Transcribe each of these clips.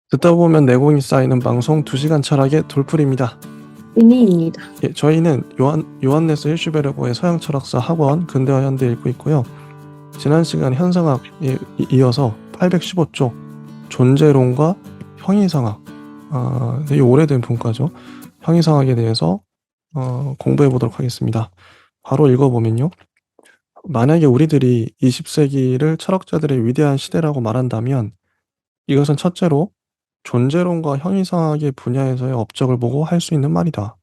듣다 보면 내공이 쌓이는 방송 2시간 철학의 돌풀입니다. 윤희입니다. 예, 저희는 요한네스 힐슈베르그의 서양 철학사 학원 근대화 현대 읽고 있고요. 지난 시간 현상학에 이어서 815쪽 존재론과 형이상학, 되게 오래된 분과죠. 형이상학에 대해서 공부해 보도록 하겠습니다. 바로 읽어보면요. 만약에 우리들이 20세기를 철학자들의 위대한 시대라고 말한다면 이것은 첫째로 존재론과 형이상학의 분야에서의 업적을 보고 할 수 있는 말이다.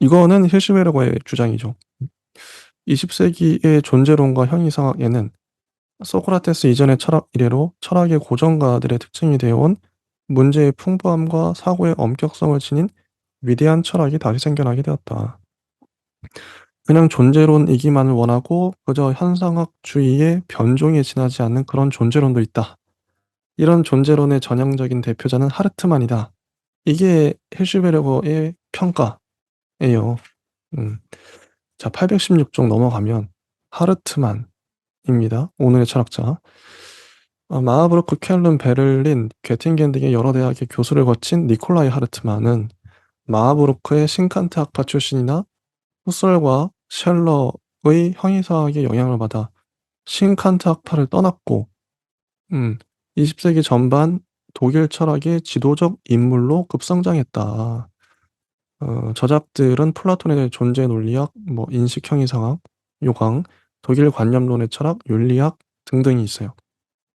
이거는 힐슈베르거의 주장이죠. 20세기의 존재론과 형이상학에는 소크라테스 이전의 철학 이래로 철학의 고전가들의 특징이 되어온 문제의 풍부함과 사고의 엄격성을 지닌 위대한 철학이 다시 생겨나게 되었다. 그냥 존재론이기만을 원하고 그저 현상학주의의 변종에 지나지 않는 그런 존재론도 있다. 이런 존재론의 전형적인 대표자는 하르트만이다. 이게 힐슈베르거의 평가예요. 자, 816쪽 넘어가면 하르트만입니다. 오늘의 철학자. 마하브루크, 쾰른, 베를린, 괴팅겐 등의 여러 대학의 교수를 거친 니콜라이 하르트만은 마하브루크의 신칸트 학파 출신이나 후설과 셜러의 형이상학의 영향을 받아 신칸트 학파를 떠났고 20세기 전반 독일 철학의 지도적 인물로 급성장했다. 저작들은 플라톤의 존재 논리학, 인식 형이상학, 요강, 독일 관념론의 철학, 윤리학 등등이 있어요.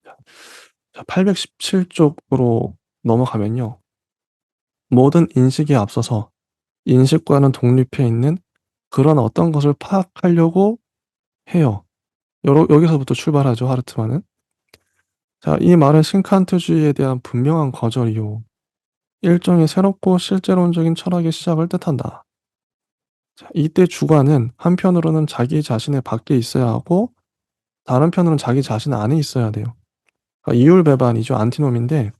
자, 817쪽으로 넘어가면요. 모든 인식에 앞서서 인식과는 독립해 있는 그런 어떤 것을 파악하려고 해요. 여기서부터 출발하죠, 하르트만은. 자, 이 말은 신칸트주의에 대한 분명한 거절이요. 일종의 새롭고 실제론적인 철학의 시작을 뜻한다. 자, 이때 주관은 한편으로는 자기 자신의 밖에 있어야 하고 다른 편으로는 자기 자신 안에 있어야 돼요. 그러니까 이율배반이죠. 안티놈인데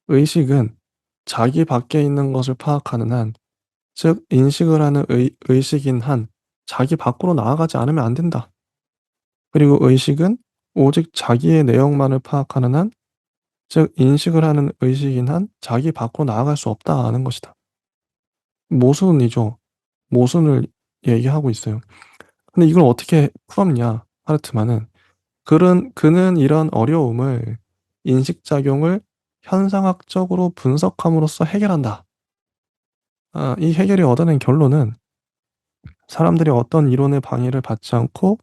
의식은 자기 밖에 있는 것을 파악하는 한, 즉 인식을 하는 의식인 한 자기 밖으로 나아가지 않으면 안 된다. 그리고 의식은 오직 자기의 내용만을 파악하는 한, 즉 인식을 하는 의식인 한 자기 밖으로 나아갈 수 없다는 것이다. 모순이죠. 모순을 얘기하고 있어요. 근데 이걸 어떻게 풀었냐, 하르트만은. 그는 이런 어려움을 인식작용을 현상학적으로 분석함으로써 해결한다. 이 해결이 얻어낸 결론은 사람들이 어떤 이론의 방해를 받지 않고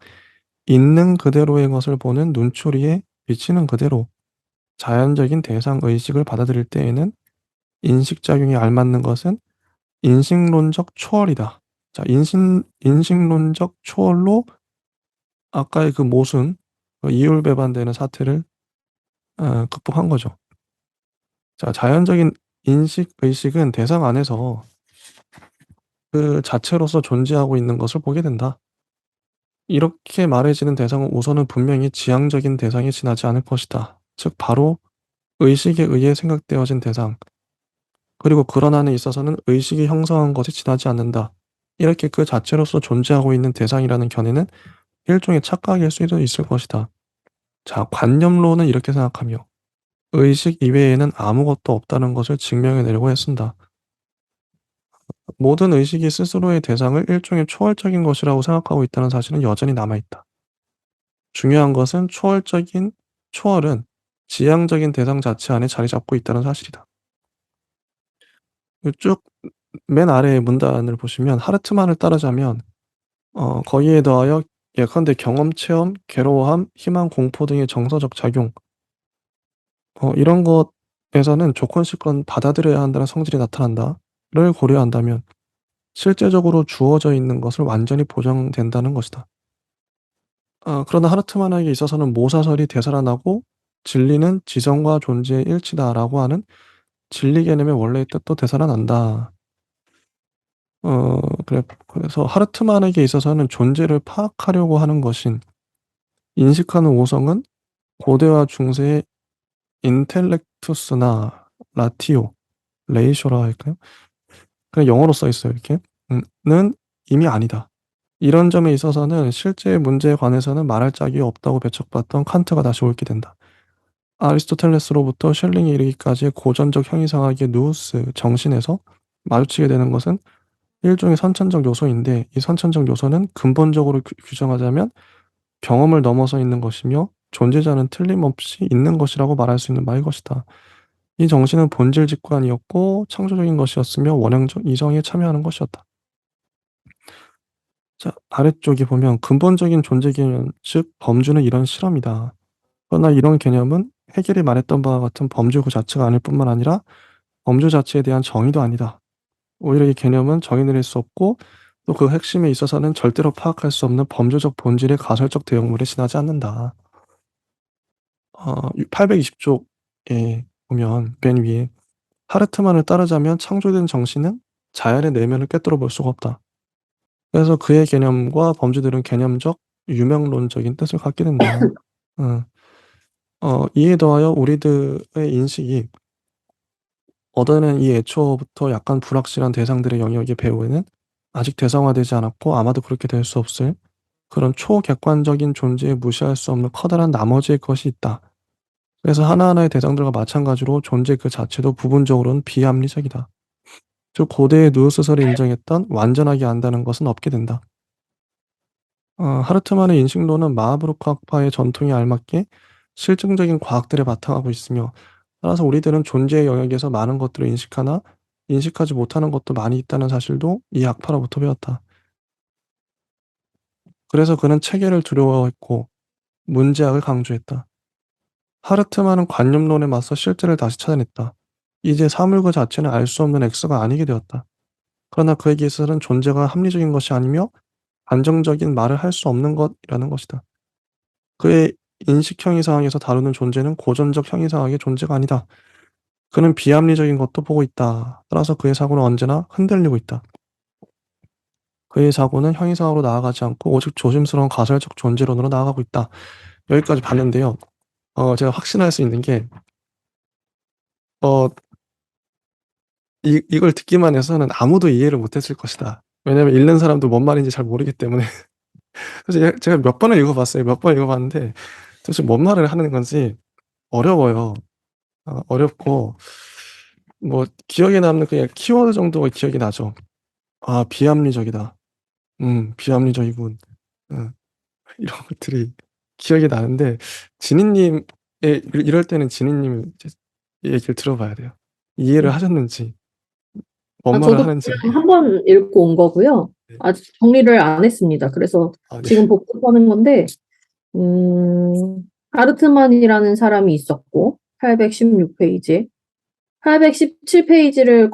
있는 그대로의 것을 보는 눈초리에 비치는 그대로 자연적인 대상 의식을 받아들일 때에는 인식작용이 알맞는 것은 인식론적 초월이다. 자, 인식론적 초월로 아까의 그 모순, 이율배반되는 사태를 극복한 거죠. 자, 자연적인 의식은 대상 안에서 그 자체로서 존재하고 있는 것을 보게 된다. 이렇게 말해지는 대상은 우선은 분명히 지향적인 대상에 지나지 않을 것이다. 즉 바로 의식에 의해 생각되어진 대상, 그리고 그런 안에 있어서는 의식이 형성한 것에 지나지 않는다. 이렇게 그 자체로서 존재하고 있는 대상이라는 견해는 일종의 착각일 수도 있을 것이다. 자, 관념론은 이렇게 생각하며 의식 이외에는 아무것도 없다는 것을 증명해내려고 했습니다. 모든 의식이 스스로의 대상을 일종의 초월적인 것이라고 생각하고 있다는 사실은 여전히 남아있다. 중요한 것은 초월은 지향적인 대상 자체 안에 자리 잡고 있다는 사실이다. 쭉 맨 아래의 문단을 보시면 하르트만을 따르자면 거기에 더하여 예컨대 경험, 체험, 괴로워함, 희망, 공포 등의 정서적 작용, 이런 것에서는 조건식건 받아들여야 한다는 성질이 나타난다를 고려한다면 실제적으로 주어져 있는 것을 완전히 보정된다는 것이다. 그러나 하르트만에게 있어서는 모사설이 되살아나고 진리는 지성과 존재의 일치다라고 하는 진리 개념의 원래의 뜻도 되살아난다. 그래서 하르트만에게 있어서는 존재를 파악하려고 하는 것인 인식하는 오성은 고대와 중세의 인텔렉투스나 라티오, 레이쇼라 할까요? 그냥 영어로 써 있어요, 이렇게. 는 이미 아니다. 이런 점에 있어서는 실제의 문제에 관해서는 말할 짝이 없다고 배척받던 칸트가 다시 옳게 된다. 아리스토텔레스로부터 셸링에 이르기까지의 고전적 형이상학의 누우스 정신에서 마주치게 되는 것은 일종의 선천적 요소인데, 이 선천적 요소는 근본적으로 규정하자면 경험을 넘어서 있는 것이며 존재자는 틀림없이 있는 것이라고 말할 수 있는 바일 것이다. 이 정신은 본질 직관이었고 창조적인 것이었으며 원형적 이성에 참여하는 것이었다. 자, 아래쪽에 보면 근본적인 존재 개념, 즉 범주는 이런 실험이다. 그러나 이런 개념은 해겔이 말했던 바와 같은 범주 그 자체가 아닐 뿐만 아니라 범주 자체에 대한 정의도 아니다. 오히려 이 개념은 정의 내릴 수 없고 또 그 핵심에 있어서는 절대로 파악할 수 없는 범주적 본질의 가설적 대형물에 지나지 않는다. 820쪽에 보면 맨 위에 하르트만을 따르자면 창조된 정신은 자연의 내면을 꿰뚫어 볼 수가 없다. 그래서 그의 개념과 범주들은 개념적, 유명론적인 뜻을 갖게 된다. 어, 이에 더하여 우리들의 인식이 얻어낸 이 애초부터 약간 불확실한 대상들의 영역의 배후에는 아직 대상화되지 않았고 아마도 그렇게 될 수 없을 그런 초객관적인 존재에 무시할 수 없는 커다란 나머지의 것이 있다. 그래서 하나하나의 대상들과 마찬가지로 존재 그 자체도 부분적으로는 비합리적이다. 즉 고대의 누우스설이 인정했던 완전하게 안다는 것은 없게 된다. 하르트만의 인식론은 마하브루크 학파의 전통에 알맞게 실증적인 과학들에 바탕하고 있으며, 따라서 우리들은 존재의 영역에서 많은 것들을 인식하나 인식하지 못하는 것도 많이 있다는 사실도 이 학파로부터 배웠다. 그래서 그는 체계를 두려워했고 문제학을 강조했다. 하르트만은 관념론에 맞서 실제를 다시 찾아냈다. 이제 사물 그 자체는 알 수 없는 X가 아니게 되었다. 그러나 그에게 있어서는 존재가 합리적인 것이 아니며 안정적인 말을 할 수 없는 것이라는 것이다. 그의 인식 형이상학에서 다루는 존재는 고전적 형이상학의 존재가 아니다. 그는 비합리적인 것도 보고 있다. 따라서 그의 사고는 언제나 흔들리고 있다. 그의 사고는 형이상학으로 나아가지 않고 오직 조심스러운 가설적 존재론으로 나아가고 있다. 여기까지 봤는데요. 제가 확신할 수 있는 게, 어, 이걸 듣기만 해서는 아무도 이해를 못했을 것이다. 왜냐면 읽는 사람도 뭔 말인지 잘 모르기 때문에. 그래서 제가 몇 번을 읽어봤어요. 몇 번 읽어봤는데 도대체 뭔 말을 하는 건지 어려워요. 어렵고 뭐 기억에 남는 그냥 키워드 정도가 기억이 나죠. 아, 비합리적이다. 비합리적이군. 응, 이런 것들이 기억이 나는데 지니님의 이럴 때는 지니님 얘기를 들어봐야 돼요. 이해를 음. 하셨는지, 뭔 말을 저도 하는지. 그냥 한 번 읽고 온 거고요. 네. 아직 정리를 안 했습니다. 그래서 네. 지금 복습하는 건데, 하르트만이라는 사람이 있었고, 816페이지. 817페이지를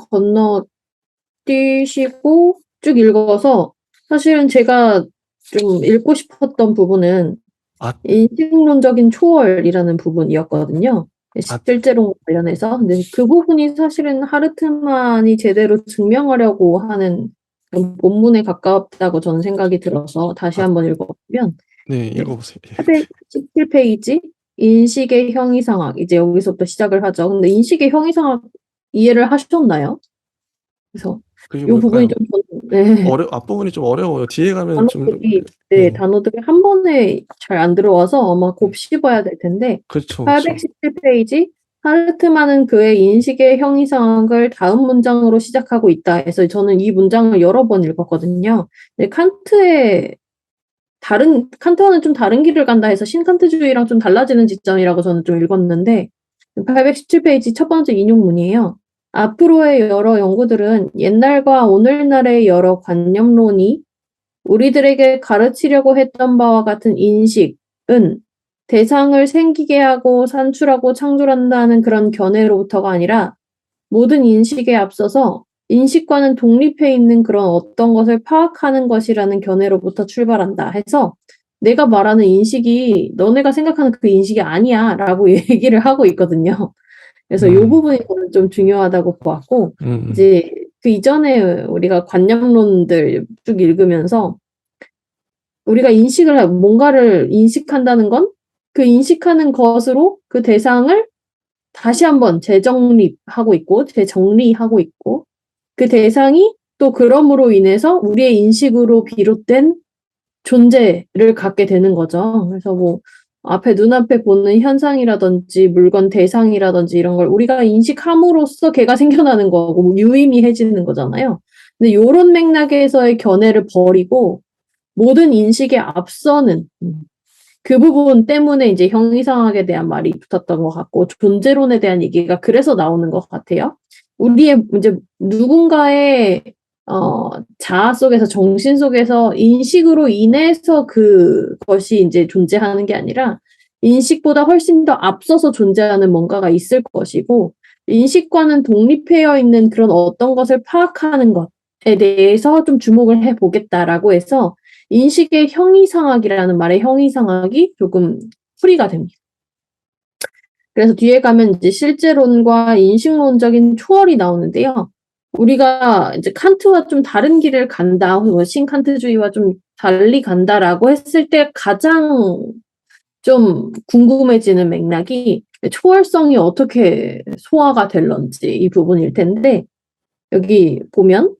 건너뛰시고 쭉 읽어서, 사실은 제가 좀 읽고 싶었던 부분은 아, 인식론적인 초월이라는 부분이었거든요. 아, 실제론 관련해서. 근데 그 부분이 사실은 하르트만이 제대로 증명하려고 하는 본문에 가깝다고 저는 생각이 들어서 다시 아, 한번 읽어보면, 네, 네, 읽어보세요. 817페이지 인식의 형이상학, 이제 여기서부터 시작을 하죠. 근데 인식의 형이상학 이해를 하셨나요? 그래서 그게 이 부분이 뭘까요? 좀 네, 앞부분이 좀 어려워요. 뒤에 가면 좀, 네, 단어들이 한 번에 잘 안 들어와서 아마 곱씹어야 될 텐데, 그렇죠, 그렇죠. 817페이지 하르트만은 그의 인식의 형이상학을 다음 문장으로 시작하고 있다 해서 저는 이 문장을 여러 번 읽었거든요. 근데 칸트와는 좀 다른 길을 간다 해서 신칸트주의랑 좀 달라지는 지점이라고 저는 좀 읽었는데, 817페이지 첫 번째 인용문이에요. 앞으로의 여러 연구들은 옛날과 오늘날의 여러 관념론이 우리들에게 가르치려고 했던 바와 같은 인식은 대상을 생기게 하고 산출하고 창조한다는 그런 견해로부터가 아니라 모든 인식에 앞서서 인식과는 독립해 있는 그런 어떤 것을 파악하는 것이라는 견해로부터 출발한다 해서, 내가 말하는 인식이 너네가 생각하는 그 인식이 아니야 라고 얘기를 하고 있거든요. 그래서 이 음, 부분이 저는 좀 중요하다고 보았고, 음, 음, 이제 그 이전에 우리가 관념론들 쭉 읽으면서 우리가 뭔가를 인식한다는 건 그 인식하는 것으로 그 대상을 다시 한번 재정리하고 있고, 그 대상이 또 그럼으로 인해서 우리의 인식으로 비롯된 존재를 갖게 되는 거죠. 그래서 뭐 앞에 눈앞에 보는 현상이라든지 물건 대상이라든지 이런 걸 우리가 인식함으로써 걔가 생겨나는 거고 유의미해지는 거잖아요. 근데 요런 맥락에서의 견해를 버리고 모든 인식에 앞서는 그 부분 때문에 이제 형이상학에 대한 말이 붙었던 것 같고 존재론에 대한 얘기가 그래서 나오는 것 같아요. 우리의 이제 누군가의 자아 속에서 정신 속에서 인식으로 인해서 그것이 이제 존재하는 게 아니라 인식보다 훨씬 더 앞서서 존재하는 뭔가가 있을 것이고 인식과는 독립되어 있는 그런 어떤 것을 파악하는 것에 대해서 좀 주목을 해보겠다라고 해서 인식의 형이상학이라는 말의 형이상학이 조금 풀이가 됩니다. 그래서 뒤에 가면 이제 실제론과 인식론적인 초월이 나오는데요. 우리가 이제 칸트와 좀 다른 길을 간다, 혹은 신칸트주의와 좀 달리 간다라고 했을 때 가장 좀 궁금해지는 맥락이 초월성이 어떻게 소화가 될런지 이 부분일 텐데, 여기 보면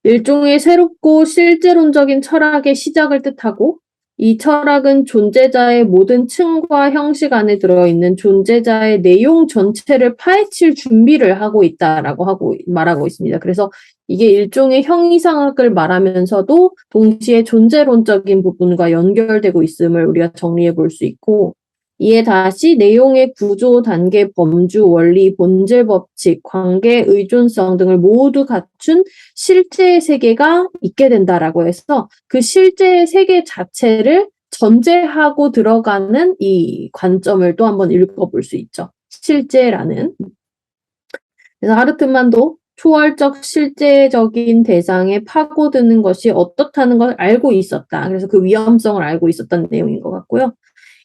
일종의 새롭고 실제론적인 철학의 시작을 뜻하고 이 철학은 존재자의 모든 층과 형식 안에 들어있는 존재자의 내용 전체를 파헤칠 준비를 하고 있다라고 말하고 있습니다. 그래서 이게 일종의 형이상학을 말하면서도 동시에 존재론적인 부분과 연결되고 있음을 우리가 정리해 볼 수 있고 이에 다시 내용의 구조, 단계, 범주, 원리, 본질 법칙, 관계, 의존성 등을 모두 갖춘 실제의 세계가 있게 된다라고 해서 그 실제의 세계 자체를 전제하고 들어가는 이 관점을 또 한번 읽어볼 수 있죠. 실제라는. 그래서 하르트만도 초월적 실제적인 대상에 파고드는 것이 어떻다는 걸 알고 있었다. 그래서 그 위험성을 알고 있었던 내용인 것 같고요.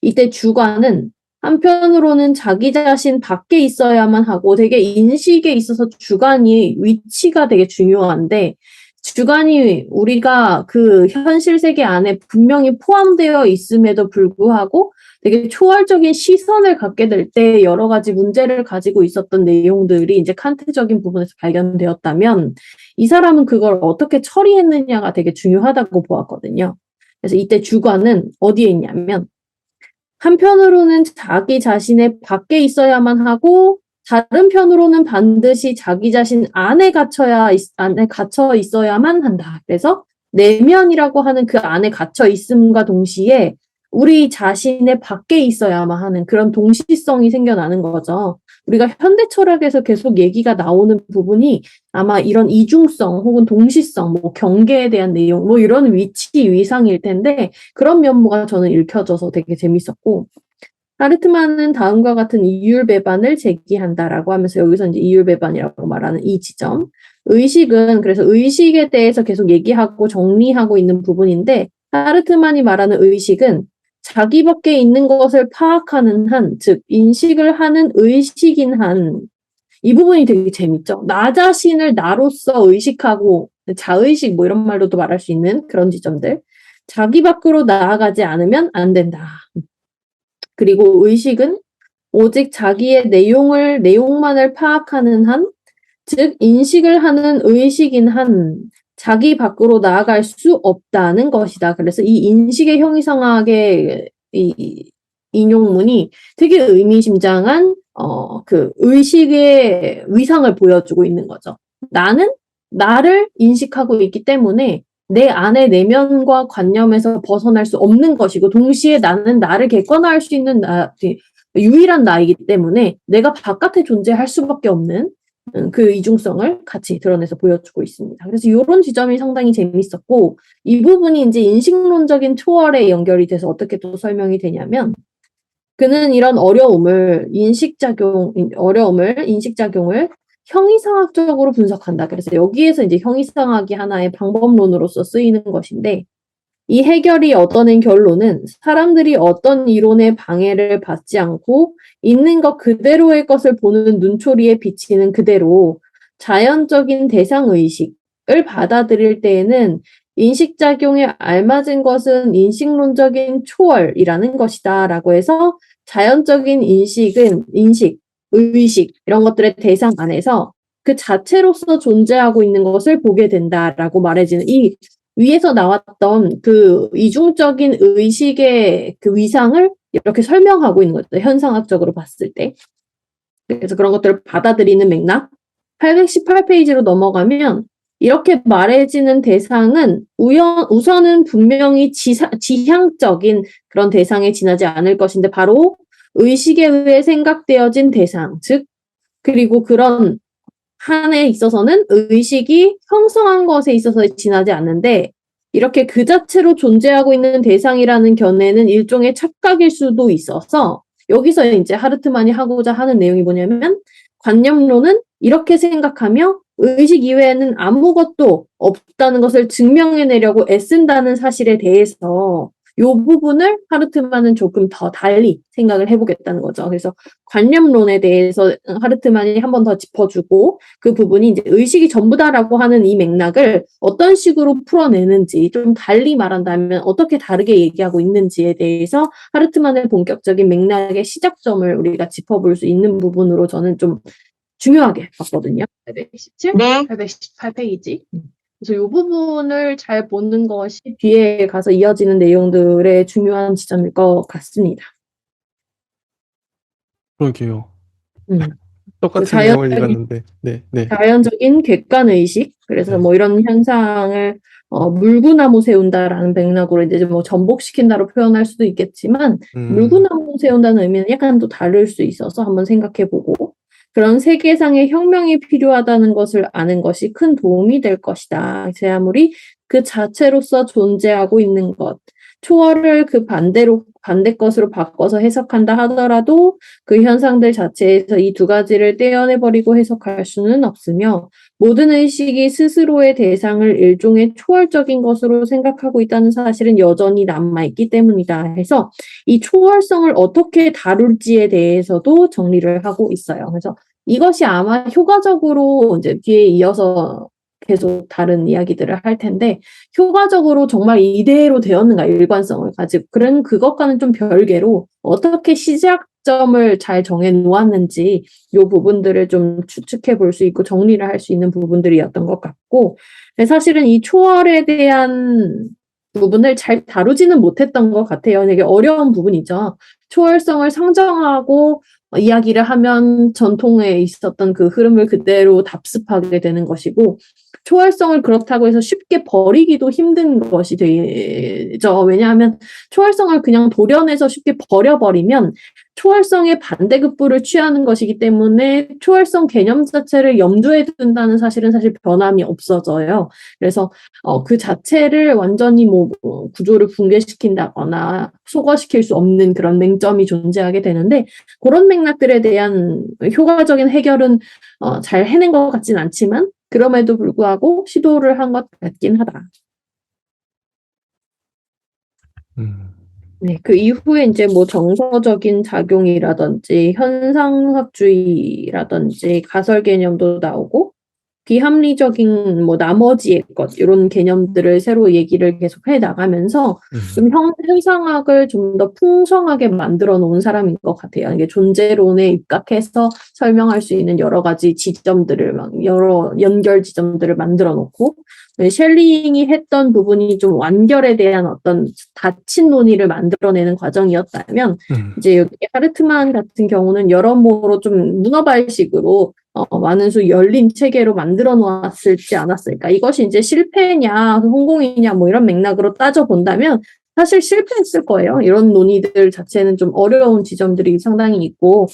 이때 주관은 한편으로는 자기 자신 밖에 있어야만 하고 되게 인식에 있어서 주관이 위치가 되게 중요한데 주관이 우리가 그 현실 세계 안에 분명히 포함되어 있음에도 불구하고 되게 초월적인 시선을 갖게 될 때 여러 가지 문제를 가지고 있었던 내용들이 이제 칸트적인 부분에서 발견되었다면 이 사람은 그걸 어떻게 처리했느냐가 되게 중요하다고 보았거든요. 그래서 이때 주관은 어디에 있냐면 한편으로는 자기 자신의 밖에 있어야만 하고 다른 편으로는 반드시 자기 자신 안에 갇혀 있어야만 한다. 그래서 내면이라고 하는 그 안에 갇혀 있음과 동시에 우리 자신의 밖에 있어야만 하는 그런 동시성이 생겨나는 거죠. 우리가 현대 철학에서 계속 얘기가 나오는 부분이 아마 이런 이중성 혹은 동시성, 뭐 경계에 대한 내용, 뭐 이런 위치 위상일 텐데 그런 면모가 저는 읽혀져서 되게 재밌었고 하르트만은 다음과 같은 이율배반을 제기한다라고 하면서 여기서 이제 이율배반이라고 말하는 이 지점. 의식은 그래서 의식에 대해서 계속 얘기하고 정리하고 있는 부분인데 하르트만이 말하는 의식은 자기 밖에 있는 것을 파악하는 한, 즉 인식을 하는 의식인 한, 이 부분이 되게 재밌죠. 나 자신을 나로서 의식하고 자의식 뭐 이런 말로도 말할 수 있는 그런 지점들. 자기 밖으로 나아가지 않으면 안 된다. 그리고 의식은 오직 자기의 내용만을 파악하는 한, 즉 인식을 하는 의식인 한, 자기 밖으로 나아갈 수 없다는 것이다. 그래서 이 인식의 형이상학의 이 인용문이 되게 의미심장한 그 의식의 위상을 보여주고 있는 거죠. 나는 나를 인식하고 있기 때문에 내 안의 내면과 관념에서 벗어날 수 없는 것이고 동시에 나는 나를 객관화할 수 있는 유일한 나이기 때문에 내가 바깥에 존재할 수밖에 없는 그 이중성을 같이 드러내서 보여주고 있습니다. 그래서 이런 지점이 상당히 재밌었고 이 부분이 이제 인식론적인 초월에 연결이 돼서 어떻게 또 설명이 되냐면 그는 이런 인식작용을 형이상학적으로 분석한다. 그래서 여기에서 이제 형이상학이 하나의 방법론으로서 쓰이는 것인데 이 해결이 얻어낸 결론은 사람들이 어떤 이론의 방해를 받지 않고 있는 것 그대로의 것을 보는 눈초리에 비치는 그대로 자연적인 대상의식을 받아들일 때에는 인식작용에 알맞은 것은 인식론적인 초월이라는 것이다 라고 해서 자연적인 인식은 의식 이런 것들의 대상 안에서 그 자체로서 존재하고 있는 것을 보게 된다라고 말해지는 이 위에서 나왔던 그 이중적인 의식의 그 위상을 이렇게 설명하고 있는 거죠. 현상학적으로 봤을 때. 그래서 그런 것들을 받아들이는 맥락. 818페이지로 넘어가면 이렇게 말해지는 대상은 우선은 분명히 지향적인 그런 대상에 지나지 않을 것인데 바로 의식에 의해 생각되어진 대상, 즉 그리고 그런 한에 있어서는 의식이 형성한 것에 있어서 지나지 않는데 이렇게 그 자체로 존재하고 있는 대상이라는 견해는 일종의 착각일 수도 있어서 여기서 이제 하르트만이 하고자 하는 내용이 뭐냐면 관념론은 이렇게 생각하며 의식 이외에는 아무것도 없다는 것을 증명해내려고 애쓴다는 사실에 대해서 이 부분을 하르트만은 조금 더 달리 생각을 해보겠다는 거죠. 그래서 관념론에 대해서 하르트만이 한 번 더 짚어주고 그 부분이 이제 의식이 전부다라고 하는 이 맥락을 어떤 식으로 풀어내는지 좀 달리 말한다면 어떻게 다르게 얘기하고 있는지에 대해서 하르트만의 본격적인 맥락의 시작점을 우리가 짚어볼 수 있는 부분으로 저는 좀 중요하게 봤거든요. 817, 네. 818페이지. 그래서 이 부분을 잘 보는 것이 뒤에 가서 이어지는 내용들의 중요한 지점일 것 같습니다. 그러게요. 음. 똑같은 그 내용을 읽었는데. 네. 자연적인 객관의식. 그래서 네. 뭐 이런 현상을 물구나무 세운다라는 맥락으로 이제 뭐 전복시킨다로 표현할 수도 있겠지만 물구나무 세운다는 의미는 약간 또 다를 수 있어서 한번 생각해보고 그런 세계상의 혁명이 필요하다는 것을 아는 것이 큰 도움이 될 것이다. 제 아무리 그 자체로서 존재하고 있는 것, 초월을 그 반대 것으로 바꿔서 해석한다 하더라도 그 현상들 자체에서 이 두 가지를 떼어내버리고 해석할 수는 없으며 모든 의식이 스스로의 대상을 일종의 초월적인 것으로 생각하고 있다는 사실은 여전히 남아있기 때문이다 해서 이 초월성을 어떻게 다룰지에 대해서도 정리를 하고 있어요. 그래서 이것이 아마 효과적으로 이제 뒤에 이어서 계속 다른 이야기들을 할 텐데 효과적으로 정말 이대로 되었는가 일관성을 가지고 그런 그것과는 좀 별개로 어떻게 시작점을 잘 정해 놓았는지 이 부분들을 좀 추측해 볼 수 있고 정리를 할 수 있는 부분들이었던 것 같고 사실은 이 초월에 대한 부분을 잘 다루지는 못했던 것 같아요. 되게 어려운 부분이죠. 초월성을 상정하고 이야기를 하면 전통에 있었던 그 흐름을 그대로 답습하게 되는 것이고 초월성을 그렇다고 해서 쉽게 버리기도 힘든 것이 되죠. 왜냐하면 초월성을 그냥 도려내서 쉽게 버려버리면 초월성의 반대급부를 취하는 것이기 때문에 초월성 개념 자체를 염두에 둔다는 사실은 사실 변함이 없어져요. 그래서 그 자체를 완전히 뭐 구조를 붕괴시킨다거나 소거시킬 수 없는 그런 맹점이 존재하게 되는데 그런 맥락들에 대한 효과적인 해결은 잘 해낸 것 같진 않지만 그럼에도 불구하고 시도를 한 것 같긴 하다. 네, 그 이후에 이제 뭐 정서적인 작용이라든지 현상학주의라든지 가설 개념도 나오고 비합리적인 뭐 나머지의 것 이런 개념들을 새로 얘기를 계속 해 나가면서 좀 현상학을 좀 더 풍성하게 만들어 놓은 사람인 것 같아요. 이게 존재론에 입각해서 설명할 수 있는 여러 가지 지점들을 막 여러 연결 지점들을 만들어 놓고 셸링이 했던 부분이 좀 완결에 대한 어떤 닫힌 논의를 만들어내는 과정이었다면 이제 여기 하르트만 같은 경우는 여러모로 좀 문어발식으로 많은 수 열린 체계로 만들어 놓았을지 않았을까. 이것이 이제 실패냐, 성공이냐, 뭐 이런 맥락으로 따져본다면 사실 실패했을 거예요. 이런 논의들 자체는 좀 어려운 지점들이 상당히 있고,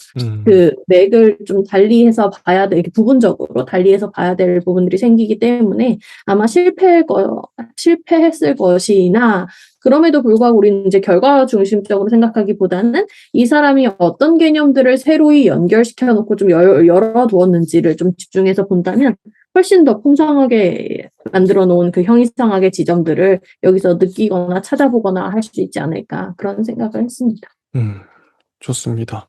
그 맥을 좀 달리해서 봐야 될, 부분적으로 달리해서 봐야 될 부분들이 생기기 때문에 아마 실패했을 것이나, 그럼에도 불구하고 우리는 이제 결과 중심적으로 생각하기보다는 이 사람이 어떤 개념들을 새로이 연결시켜 놓고 좀 열어두었는지를 좀 집중해서 본다면 훨씬 더 풍성하게 만들어 놓은 그 형이상학의 지점들을 여기서 느끼거나 찾아보거나 할 수 있지 않을까 그런 생각을 했습니다. 좋습니다.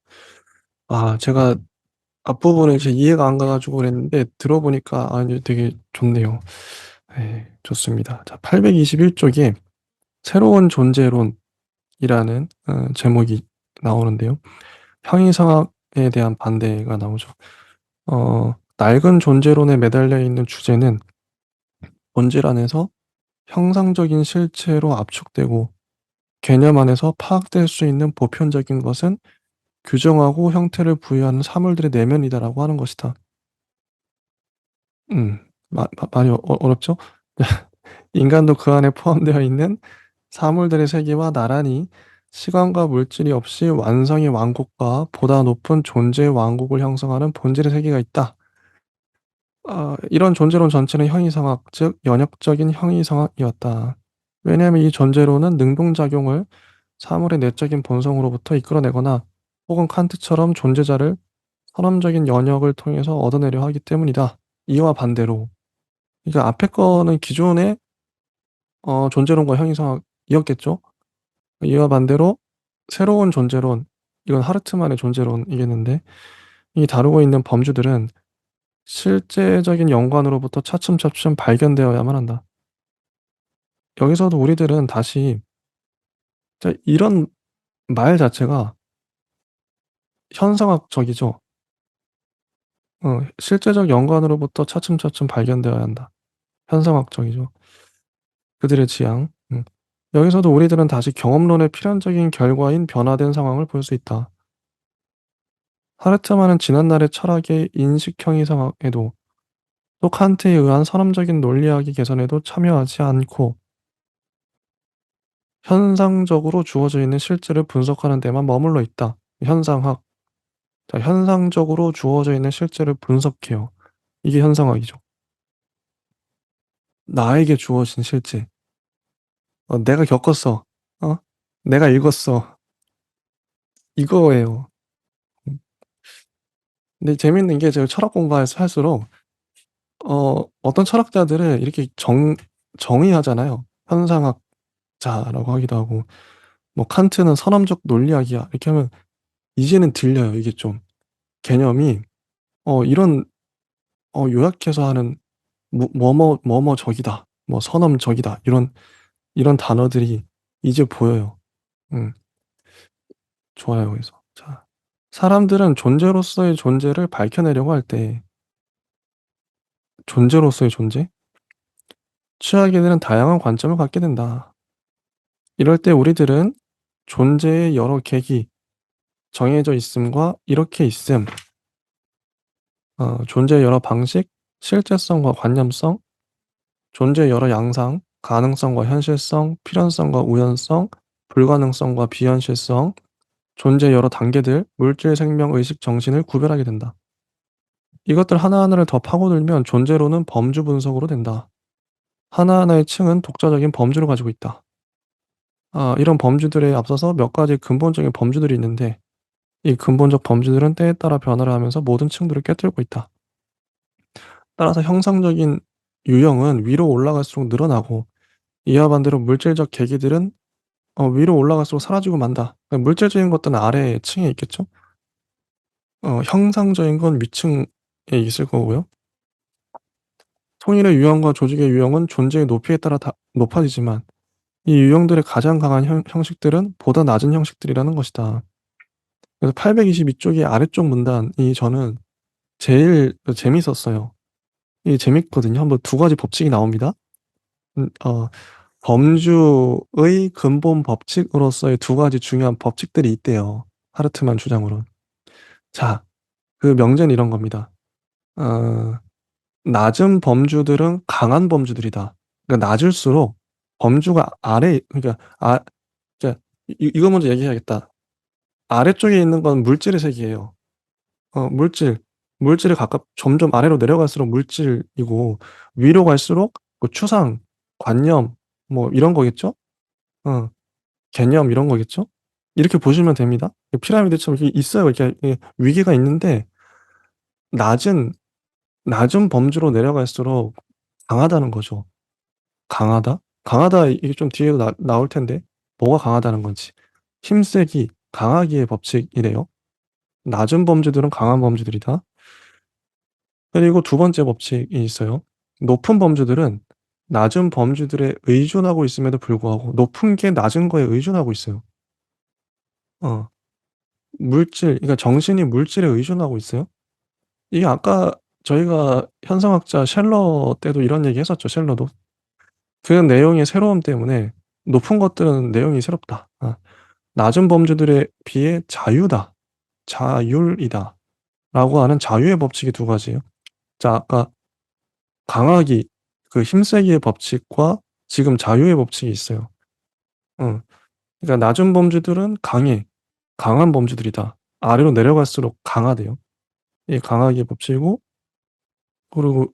제가 앞부분을 제 이해가 안 가가지고 그랬는데 들어보니까 되게 좋네요. 네, 좋습니다. 자, 821쪽에 새로운 존재론이라는 제목이 나오는데요. 형이상학에 대한 반대가 나오죠. 낡은 존재론에 매달려 있는 주제는 본질 안에서 형상적인 실체로 압축되고 개념 안에서 파악될 수 있는 보편적인 것은 규정하고 형태를 부여하는 사물들의 내면이다라고 하는 것이다. 많이 어렵죠? 인간도 그 안에 포함되어 있는 사물들의 세계와 나란히 시간과 물질이 없이 완성의 왕국과 보다 높은 존재의 왕국을 형성하는 본질의 세계가 있다. 이런 존재론 전체는 형이상학, 즉 연역적인 형이상학이었다. 왜냐하면 이 전제로는 능동작용을 사물의 내적인 본성으로부터 이끌어내거나 혹은 칸트처럼 존재자를 선험적인 연역을 통해서 얻어내려 하기 때문이다. 이와 반대로, 그러니까 앞에 거는 기존의 존재론과 형이상학이었겠죠. 이와 반대로 새로운 존재론, 이건 하르트만의 존재론이겠는데, 이 다루고 있는 범주들은 실제적인 연관으로부터 차츰차츰 발견되어야만 한다. 여기서도 우리들은 다시 이런 말 자체가 현상학적이죠. 실제적 연관으로부터 차츰차츰 발견되어야 한다. 현상학적이죠. 그들의 지향. 여기서도 우리들은 다시 경험론의 필연적인 결과인 변화된 상황을 볼 수 있다. 하르트만은 지난날의 철학의 인식형이상학에도 또 칸트에 의한 선험적인 논리학의 개선에도 참여하지 않고 현상적으로 주어져 있는 실제를 분석하는 데만 머물러 있다. 현상학. 자, 현상적으로 주어져 있는 실제를 분석해요. 이게 현상학이죠. 나에게 주어진 실제. 내가 겪었어. 어? 내가 읽었어. 이거예요. 근데 재밌는 게 제가 철학 공부해서 할수록 어떤 철학자들은 이렇게 정의하잖아요. 현상학자라고 하기도 하고 뭐 칸트는 선험적 논리학이야. 이렇게 하면 이제는 들려요. 이게 좀 개념이 이런 요약해서 하는 뭐뭐적이다. 뭐 선험적이다. 이런 단어들이 이제 보여요. 음, 좋아요. 그래서 자, 사람들은 존재로서의 존재를 밝혀내려고 할 때 존재로서의 존재? 취하게 되는 다양한 관점을 갖게 된다. 이럴 때 우리들은 존재의 여러 계기, 정해져 있음과 이렇게 있음, 존재의 여러 방식, 실제성과 관념성, 존재의 여러 양상, 가능성과 현실성, 필연성과 우연성, 불가능성과 비현실성, 존재의 여러 단계들, 물질, 생명, 의식, 정신을 구별하게 된다. 이것들 하나하나를 더 파고들면 존재로는 범주 분석으로 된다. 하나하나의 층은 독자적인 범주를 가지고 있다. 이런 범주들에 앞서서 몇 가지 근본적인 범주들이 있는데 이 근본적 범주들은 때에 따라 변화를 하면서 모든 층들을 꿰뚫고 있다. 따라서 형상적인 유형은 위로 올라갈수록 늘어나고 이와 반대로 물질적 계기들은 위로 올라갈수록 사라지고 만다. 그러니까 물질적인 것들은 아래 층에 있겠죠. 형상적인 건 위층에 있을 거고요. 통일의 유형과 조직의 유형은 존재의 높이에 따라 다 높아지지만 이 유형들의 가장 강한 형식들은 보다 낮은 형식들이라는 것이다. 그래서 822쪽의 아래쪽 문단이 저는 제일 재밌었어요. 이게 재밌거든요. 한번 두 가지 법칙이 나옵니다. 범주의 근본 법칙으로서의 두 가지 중요한 법칙들이 있대요. 하르트만 주장으로는. 자, 그 명제는 이런 겁니다. 어, 낮은 범주들은 강한 범주들이다. 그러니까 낮을수록 범주가 그러니까 이거 먼저 얘기해야겠다. 아래쪽에 있는 건 물질의 세계예요. 물질에 점점 아래로 내려갈수록 물질이고 위로 갈수록 그 추상, 관념 뭐 이런 거겠죠? 어, 개념 이런 거겠죠? 이렇게 보시면 됩니다. 피라미드처럼 이렇게 있어요. 이렇게 위기가 있는데 낮은 낮은 범주로 내려갈수록 강하다는 거죠. 강하다? 강하다 이게 좀 뒤에도 나올 텐데 뭐가 강하다는 건지. 힘세기, 강하기의 법칙이래요. 낮은 범주들은 강한 범주들이다. 그리고 두 번째 법칙이 있어요. 높은 범주들은 낮은 범주들에 의존하고 있음에도 불구하고 높은 게 낮은 거에 의존하고 있어요. 어, 그러니까 정신이 물질에 의존하고 있어요. 이게 아까 저희가 현상학자 셸러 때도 이런 얘기 했었죠. 셸러도. 그 내용의 새로움 때문에 높은 것들은 내용이 새롭다. 낮은 범주들에 비해 자유다. 자율이다. 라고 하는 자유의 법칙이 두 가지예요. 자, 아까 강하기, 그 힘세기의 법칙과 지금 자유의 법칙이 있어요. 그러니까 낮은 범주들은 강해. 강한 범주들이다. 아래로 내려갈수록 강하대요. 이 강하기의 법칙이고, 그리고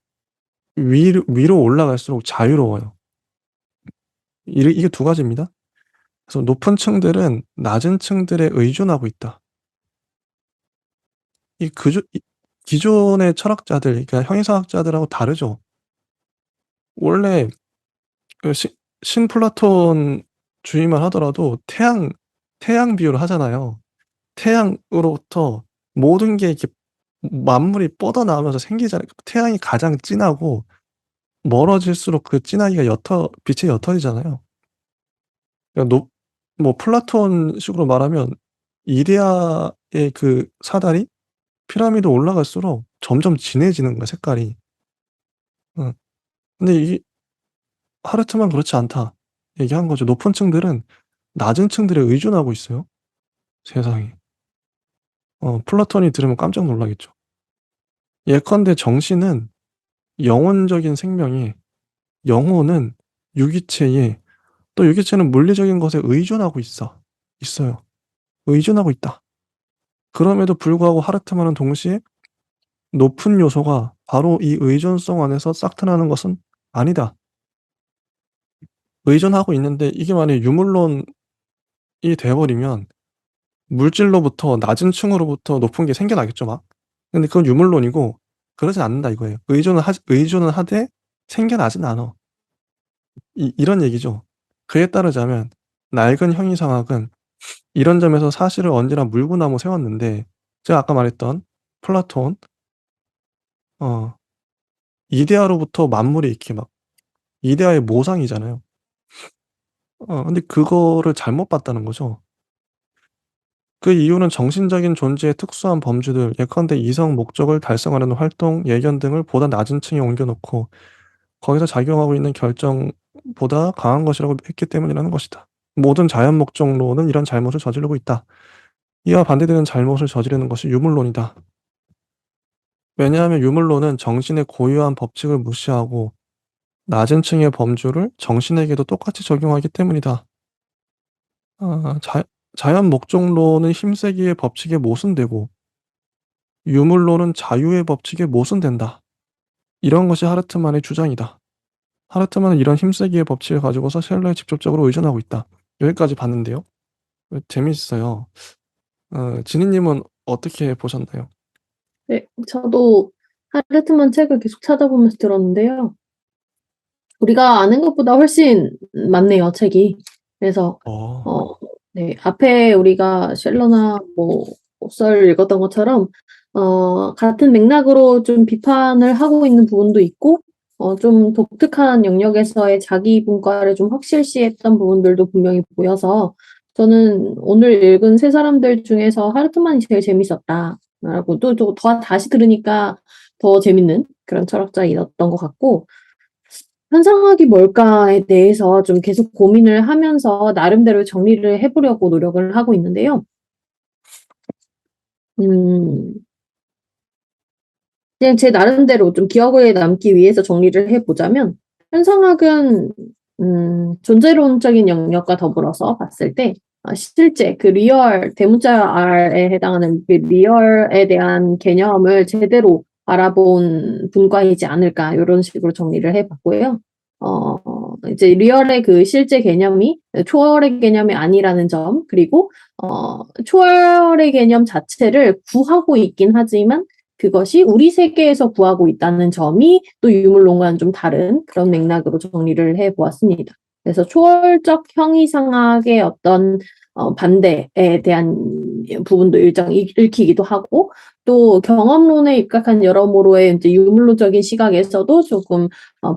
위로 올라갈수록 자유로워요. 이게 두 가지입니다. 그래서 높은 층들은 낮은 층들에 의존하고 있다. 기존의 철학자들, 그러니까 형이상학자들하고 다르죠. 원래 그 신플라톤 주의만 하더라도 태양 비유를 하잖아요. 태양으로부터 모든 게 이렇게 만물이 뻗어나오면서 생기잖아요. 태양이 가장 진하고 멀어질수록 그 진하기가 빛이 옅어지잖아요. 그러니까 뭐 플라톤식으로 말하면 이데아의 그 사다리 피라미드 올라갈수록 점점 진해지는 거야, 색깔이. 응. 근데 이게 하르트만 그렇지 않다 얘기한 거죠. 높은 층들은 낮은 층들에 의존하고 있어요. 세상에. 플라톤이 들으면 깜짝 놀라겠죠. 예컨대 정신은 영혼적인 생명이, 영혼은 유기체에, 또 유기체는 물리적인 것에 의존하고 있어요. 의존하고 있다. 그럼에도 불구하고 하르트만은 동시에 높은 요소가 바로 이 의존성 안에서 싹 트나는 것은 아니다. 의존하고 있는데 이게 만약에 유물론이 돼버리면 물질로부터 낮은 층으로부터 높은 게 생겨나겠죠, 막. 근데 그건 유물론이고 그러진 않는다 이거예요. 의존은 하되 생겨나진 않아. 이런 얘기죠. 그에 따르자면 낡은 형이상학은 이런 점에서 사실을 언제나 물구나무 세웠는데, 제가 아까 말했던 플라톤, 어, 이데아로부터 만물이 이렇게 막 이데아의 모상이잖아요. 근데 그거를 잘못 봤다는 거죠. 그 이유는 정신적인 존재의 특수한 범주들, 예컨대 이성 목적을 달성하려는 활동, 예견 등을 보다 낮은 층에 옮겨놓고 거기서 작용하고 있는 결정보다 강한 것이라고 했기 때문이라는 것이다. 모든 자연 목적론은 이런 잘못을 저지르고 있다. 이와 반대되는 잘못을 저지르는 것이 유물론이다. 왜냐하면 유물론은 정신의 고유한 법칙을 무시하고 낮은 층의 범주를 정신에게도 똑같이 적용하기 때문이다. 아, 자연 목적론은 힘세기의 법칙에 모순되고 유물론은 자유의 법칙에 모순된다. 이런 것이 하르트만의 주장이다. 하르트만은 이런 힘세기의 법칙을 가지고서 셀러에 직접적으로 의존하고 있다. 여기까지 봤는데요. 재밌어요. 지니님은 어떻게 보셨나요? 네, 저도 하르트만 책을 계속 찾아보면서 들었는데요. 우리가 아는 것보다 훨씬 많네요, 책이. 그래서 어, 네, 앞에 우리가 쉘러나 뭐 옵서를 읽었던 것처럼 같은 맥락으로 좀 비판을 하고 있는 부분도 있고 좀 독특한 영역에서의 자기 분과를 좀 확실시했던 부분들도 분명히 보여서 저는 오늘 읽은 세 사람들 중에서 하르트만이 제일 재밌었다라고 또 다시 들으니까 더 재밌는 그런 철학자이었던 것 같고, 현상학이 뭘까에 대해서 좀 계속 고민을 하면서 나름대로 정리를 해보려고 노력을 하고 있는데요. 음, 그냥 제 나름대로 좀 기억에 남기 위해서 정리를 해보자면, 현상학은 존재론적인 영역과 더불어서 봤을 때 실제 그 리얼, 대문자 R에 해당하는 그 리얼에 대한 개념을 제대로 알아본 분과이지 않을까, 이런 식으로 정리를 해봤고요. 이제 리얼의 그 실제 개념이 초월의 개념이 아니라는 점, 그리고 초월의 개념 자체를 구하고 있긴 하지만 그것이 우리 세계에서 구하고 있다는 점이 또 유물론과는 좀 다른 그런 맥락으로 정리를 해보았습니다. 그래서 초월적 형이상학의 어떤 반대에 대한 부분도 일정 읽히기도 하고, 또 경험론에 입각한 여러모로의 이제 유물론적인 시각에서도 조금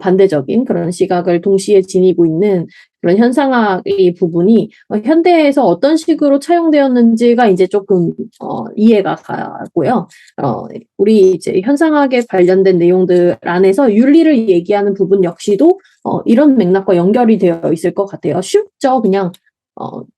반대적인 그런 시각을 동시에 지니고 있는 그런 현상학의 부분이 현대에서 어떤 식으로 차용되었는지가 이제 조금 이해가 가고요. 우리 이제 현상학에 관련된 내용들 안에서 윤리를 얘기하는 부분 역시도 이런 맥락과 연결이 되어 있을 것 같아요. 쉽죠. 그냥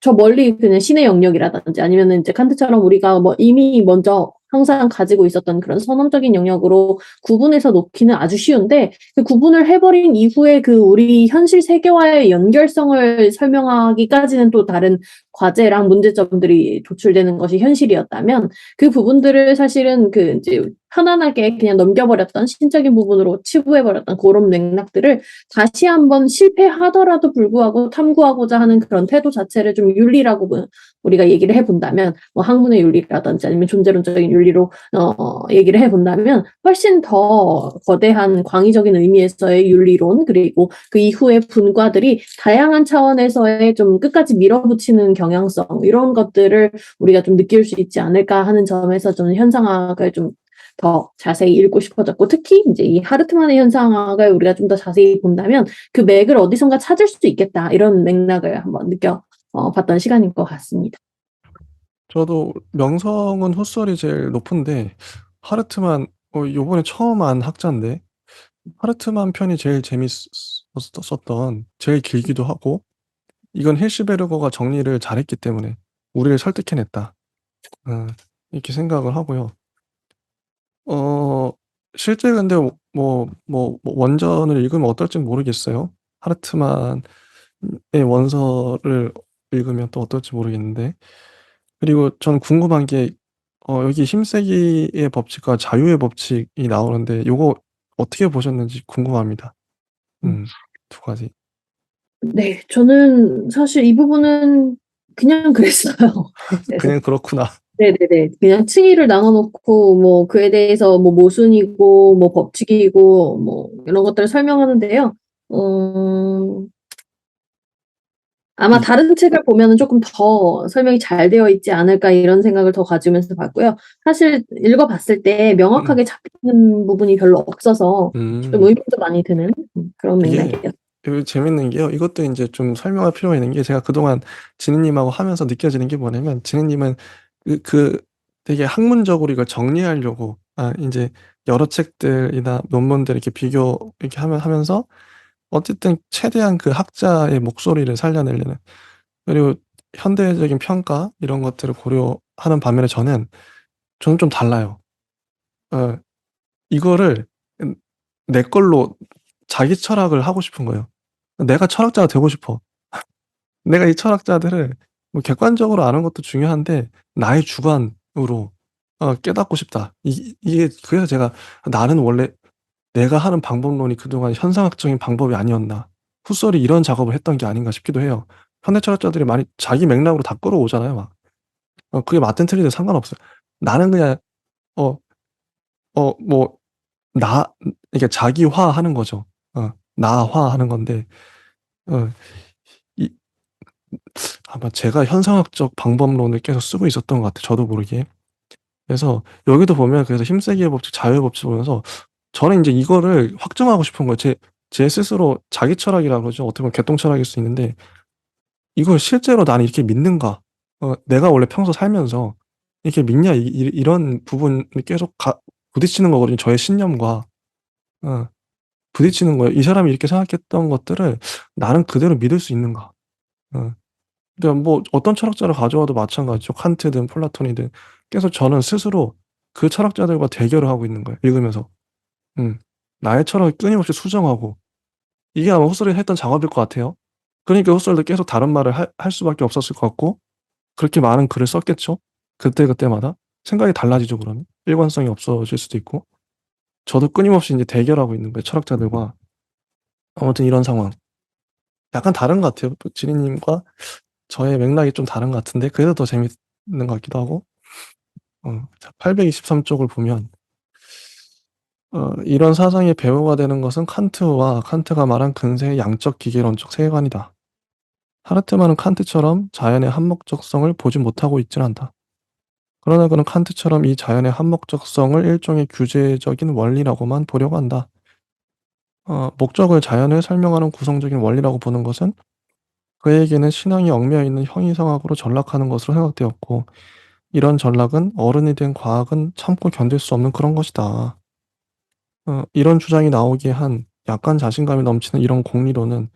저 멀리 그냥 신의 영역이라든지 아니면은 이제 칸트처럼 우리가 뭐 이미 먼저 항상 가지고 있었던 그런 선언적인 영역으로 구분해서 놓기는 아주 쉬운데, 그 구분을 해버린 이후에 그 우리 현실 세계와의 연결성을 설명하기까지는 또 다른 과제랑 문제점들이 도출되는 것이 현실이었다면, 그 부분들을 사실은 그 이제 편안하게 그냥 넘겨버렸던, 신적인 부분으로 치부해버렸던 그런 맥락들을 다시 한번 실패하더라도 불구하고 탐구하고자 하는 그런 태도 자체를 좀 윤리라고 우리가 얘기를 해본다면, 뭐 학문의 윤리라든지 아니면 존재론적인 윤리로 얘기를 해본다면 훨씬 더 거대한 광의적인 의미에서의 윤리론, 그리고 그 이후의 분과들이 다양한 차원에서의 좀 끝까지 밀어붙이는 경향성, 이런 것들을 우리가 좀 느낄 수 있지 않을까 하는 점에서 저는 현상학을 좀 더 자세히 읽고 싶어졌고, 특히 이제 이 하르트만의 현상학을 우리가 좀 더 자세히 본다면 그 맥을 어디선가 찾을 수 있겠다, 이런 맥락을 한번 봤던 시간인 것 같습니다. 저도 명성은 헛설이 제일 높은데 하르트만 요번에 처음 안 학자인데 하르트만 편이 제일 재밌었던, 제일 길기도 하고, 이건 힐시베르거가 정리를 잘했기 때문에 우리를 설득해냈다. 이렇게 생각을 하고요. 실제 근데 원전을 읽으면 어떨진 모르겠어요. 하르트만의 원서를 읽으면 또 어떨지 모르겠는데. 그리고 전 궁금한 게 여기 힘세기의 법칙과 자유의 법칙이 나오는데 요거 어떻게 보셨는지 궁금합니다. 두 가지. 네, 저는 사실 이 부분은 그냥 그랬어요. 그래서 그냥 그렇구나. 네네네, 그냥 층위를 나눠놓고 뭐 그에 대해서 뭐 모순이고 뭐 법칙이고 뭐 이런 것들을 설명하는데요. 아마 이 다른 책을 보면은 조금 더 설명이 잘 되어 있지 않을까, 이런 생각을 더 가지면서 봤고요. 사실 읽어봤을 때 명확하게 잡히는 부분이 별로 없어서 좀 음. 의문도 많이 드는 그런 이게 맥락이에요. 재밌는 게요. 이것도 인제 좀 설명할 필요가 있는 게, 제가 그동안 지니님하고 하면서 느껴지는 게 뭐냐면, 지니님은 되게 학문적으로 이걸 정리하려고 인제 여러 책들이나 논문들 이렇게 비교 이렇게 하면서 어쨌든 최대한 그 학자의 목소리를 살려내려는, 그리고 현대적인 평가 이런 것들을 고려하는 반면에 저는 좀 달라요. 어 이거를 내 걸로 자기 철학을 하고 싶은 거예요. 내가 철학자가 되고 싶어. 내가 이 철학자들을 뭐 객관적으로 아는 것도 중요한데 나의 주관으로 깨닫고 싶다. 이게 그래서 제가 '나는 원래 내가 하는 방법론이 그동안 현상학적인 방법이 아니었나. 후설이 이런 작업을 했던 게 아닌가.' 싶기도 해요. 현대 철학자들이 많이 자기 맥락으로 다 끌어오잖아요 막. 그게 맞든 틀리든 상관없어요. 나는 그냥 어 뭐 나 이게 자기화하는 거죠. 나화하는 건데 어 이 아마 제가 현상학적 방법론을 계속 쓰고 있었던 것 같아요, 저도 모르게. 그래서 여기도 보면, 그래서 힘세기의 법칙, 자유의 법칙 보면서 저는 인제 이거를 확증하고 싶은 거예요. 제 스스로 자기 철학이라 그러죠. 어떻게 보면 개똥 철학일 수 있는데, '이걸 실제로 나는 이렇게 믿는가? 내가 원래 평소 살면서 이렇게 믿냐?' 이런 부분이 계속 부딪히는 거거든요, 저의 신념과. 어 부딪히는 거예요. '이 사람이 이렇게 생각했던 것들을 나는 그대로 믿을 수 있는가?' 어. 그러니까 뭐 어떤 철학자를 가져와도 마찬가지죠. 칸트든 플라톤이든. 계속 저는 스스로 그 철학자들과 대결을 하고 있는 거예요, 읽으면서. 음. 나의 철학을 끊임없이 수정하고, 이게 아마 후설이 했던 작업일 것 같아요. 그러니까 후설도 계속 다른 말을 할 수밖에 없었을 것 같고, 그렇게 많은 글을 썼겠죠. 그때그때마다. 생각이 달라지죠 그러면. 일관성이 없어질 수도 있고. 저도 끊임없이 인제 대결하고 있는 거예요, 철학자들과. 아무튼 이런 상황. 약간 다른 것 같아요. 지리님과 저의 맥락이 좀 다른 것 같은데 그래서 더 재밌는 것 같기도 하고. 자 823 쪽을 보면 "이런 사상의 배후가 되는 것은 칸트와 칸트가 말한 근세의 양적 기계론적 세계관이다." 하르트만은 칸트처럼 자연의 한목적성을 보지 못하고 있진 않다. 그러나 그는 칸트처럼 이 자연의 한목적성을 일종의 규제적인 원리라고만 보려고 한다. 목적을 자연을 설명하는 구성적인 원리라고 보는 것은 그에게는 신앙이 얽매여 있는 형이상학으로 전락하는 것으로 생각되었고, 이런 전락은 어른이 된 과학은 참고 견딜 수 없는 그런 것이다. 이런 주장이 나오기에 한 약간 자신감이 넘치는 이런 공리론은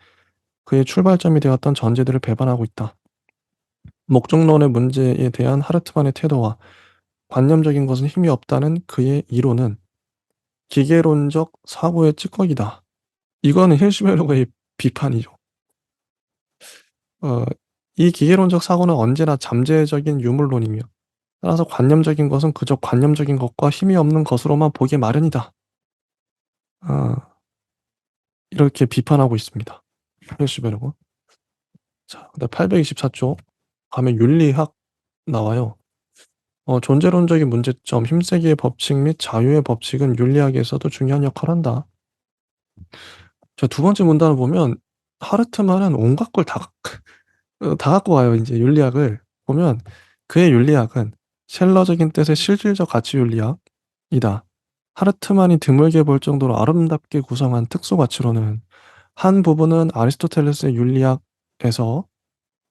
그의 출발점이 되었던 전제들을 배반하고 있다. 목적론의 문제에 대한 하르트만의 태도와 관념적인 것은 힘이 없다는 그의 이론은 기계론적 사고의 찌꺼기다. 이거는 힐슈베르그의 비판이죠. 어, 이 기계론적 사고는 언제나 잠재적인 유물론이며, 따라서 관념적인 것은 그저 관념적인 것과 힘이 없는 것으로만 보기 마련이다. 어, 이렇게 비판하고 있습니다. 힐슈베르그. 자, 근데 824쪽 가면 윤리학 나와요. 존재론적인 문제점, 힘세기의 법칙 및 자유의 법칙은 윤리학에서도 중요한 역할을 한다. 자, 두 번째 문단을 보면 하르트만은 온갖 걸 다 갖고 와요. 이제 윤리학을 보면 그의 윤리학은 셸러적인 뜻의 실질적 가치 윤리학이다. 하르트만이 드물게 볼 정도로 아름답게 구성한 특수 가치로는 한 부분은 아리스토텔레스의 윤리학에서,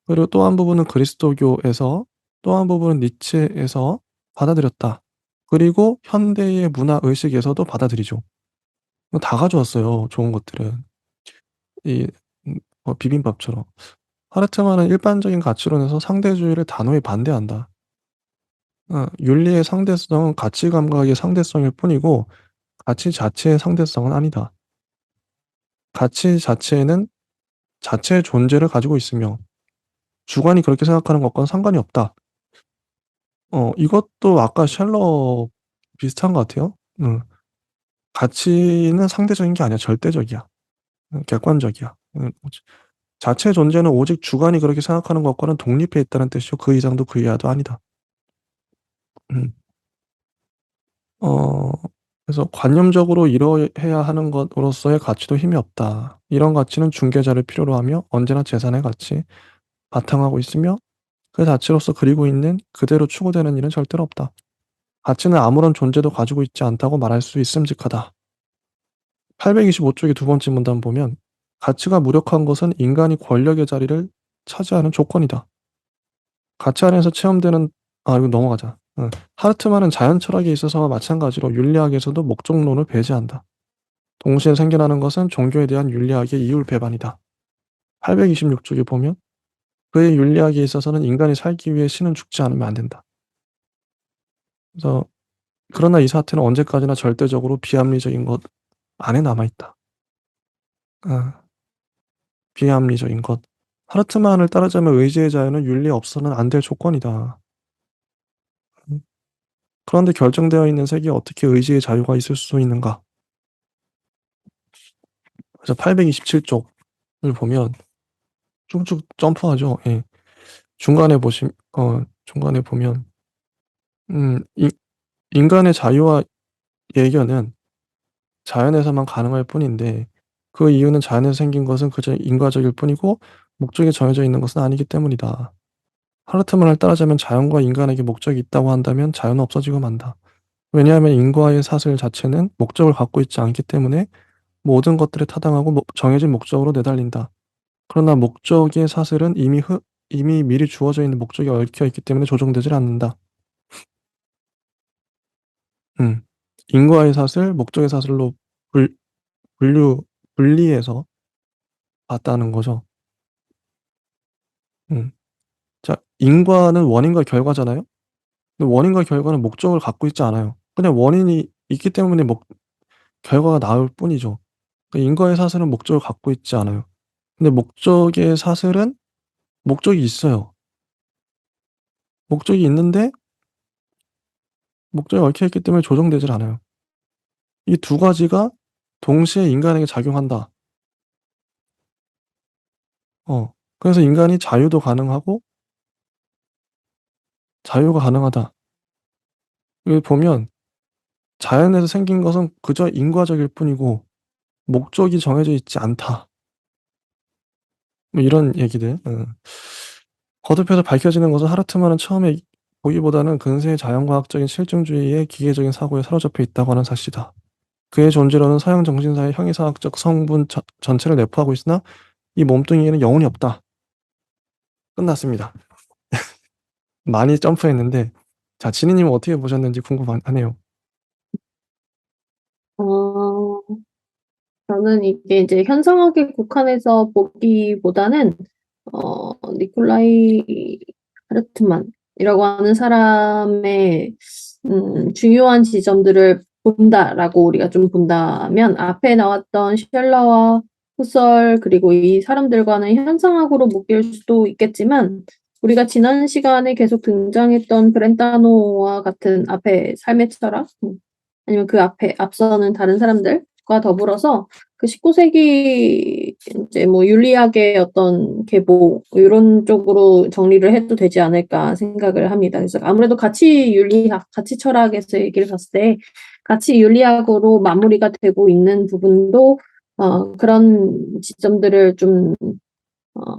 그리고 또 한 부분은 그리스도교에서, 또 한 부분은 니체에서 받아들였다. 그리고 현대의 문화 의식에서도 받아들이죠. 다 가져왔어요. 좋은 것들은. 이 비빔밥처럼. 하르트만은 일반적인 가치론에서 상대주의를 단호히 반대한다. 윤리의 상대성은 가치 감각의 상대성일 뿐이고 가치 자체의 상대성은 아니다. 가치 자체는 자체의 존재를 가지고 있으며 주관이 그렇게 생각하는 것과는 상관이 없다. 이것도 아까 셜록 비슷한 것 같아요. 가치는 상대적인 게 아니야. 절대적이야. 객관적이야. 자체 존재는 오직 주관이 그렇게 생각하는 것과는 독립해 있다는 뜻이고 그 이상도 그 이하도 아니다. 음. 어, 그래서 관념적으로 이뤄해야 하는 것으로서의 가치도 힘이 없다. 이런 가치는 중개자를 필요로 하며 언제나 재산의 가치, 바탕하고 있으며 그 가치로서 그리고 있는 그대로 추구되는 일은 절대로 없다. 가치는 아무런 존재도 가지고 있지 않다고 말할 수 있음직하다. 825쪽의 두 번째 문단 보면 가치가 무력한 것은 인간이 권력의 자리를 차지하는 조건이다. 가치 안에서 체험되는 이거 넘어가자. 하르트만은 자연 철학에 있어서와 마찬가지로 윤리학에서도 목적론을 배제한다. 동시에 생겨나는 것은 종교에 대한 윤리학의 이율 배반이다. 826쪽에 보면 그의 윤리학에 있어서는 인간이 살기 위해 신은 죽지 않으면 안 된다. 그래서 그러나 이 사태는 언제까지나 절대적으로 비합리적인 것 안에 남아있다. 아, 비합리적인 것. 하르트만을 따르자면 의지의 자유는 윤리 없어서는 안 될 조건이다. 음, 그런데 결정되어 있는 세계에 어떻게 의지의 자유가 있을 수 있는가? 그래서 827쪽을 보면 쭉쭉 점프하죠. 예. 중간에 보면 인간의 자유와 예견은 자연에서만 가능할 뿐인데 그 이유는 자연에서 생긴 것은 그저 인과적일 뿐이고 목적이 정해져 있는 것은 아니기 때문이다. 하르트만을 따르자면 자연과 인간에게 목적이 있다고 한다면 자연은 없어지고 만다. 왜냐하면 인과의 사슬 자체는 목적을 갖고 있지 않기 때문에 모든 것들에 타당하고 정해진 목적으로 내달린다. 그러나 목적의 사슬은 이미 미리 주어져 있는 목적이 얽혀 있기 때문에 조정되질 않는다. 음. 인과의 사슬, 목적의 사슬로 불, 분류, 분리해서 봤다는 거죠. 음. 자, 인과는 원인과 결과잖아요? 근데 원인과 결과는 목적을 갖고 있지 않아요. 그냥 원인이 있기 때문에 결과가 나올 뿐이죠. 그러니까 인과의 사슬은 목적을 갖고 있지 않아요. 근데 목적의 사슬은 목적이 있어요. 목적이 있는데 목적이 얽혀 있기 때문에 조정되질 않아요. 이 두 가지가 동시에 인간에게 작용한다. 그래서 인간이 자유가 가능하다. 여기 보면 자연에서 생긴 것은 그저 인과적일 뿐이고 목적이 정해져 있지 않다. 뭐 이런 얘기들. 거듭해서 밝혀지는 것은 하르트만은 처음에 보기보다는 근세의 자연과학적인 실증주의에 기계적인 사고에 사로잡혀 있다고 하는 사실이다. 그의 존재로는 서양 정신사의 형이상학적 성분 전체를 내포하고 있으나 이 몸뚱이에는 영혼이 없다. 끝났습니다. 많이 점프했는데 자 지니님은 어떻게 보셨는지 궁금하네요. 어, 저는 이게 이제 현상학에 국한해서 보기보다는 니콜라이 하르트만이라고 하는 사람의 중요한 지점들을 본다라고 우리가 좀 본다면 앞에 나왔던 셜러와 후설 그리고 이 사람들과는 현상학으로 묶일 수도 있겠지만 우리가 지난 시간에 계속 등장했던 브렌타노와 같은 앞에 삶의 철학 아니면 그 앞에 앞서는 다른 사람들과 더불어서 그 19세기 이제 뭐 윤리학의 어떤 계보 요런 쪽으로 정리를 해도 되지 않을까 생각을 합니다. 그래서 아무래도 가치 윤리학, 가치 철학에서 얘기를 봤을 때 가치 윤리학으로 마무리가 되고 있는 부분도 그런 지점들을 좀 어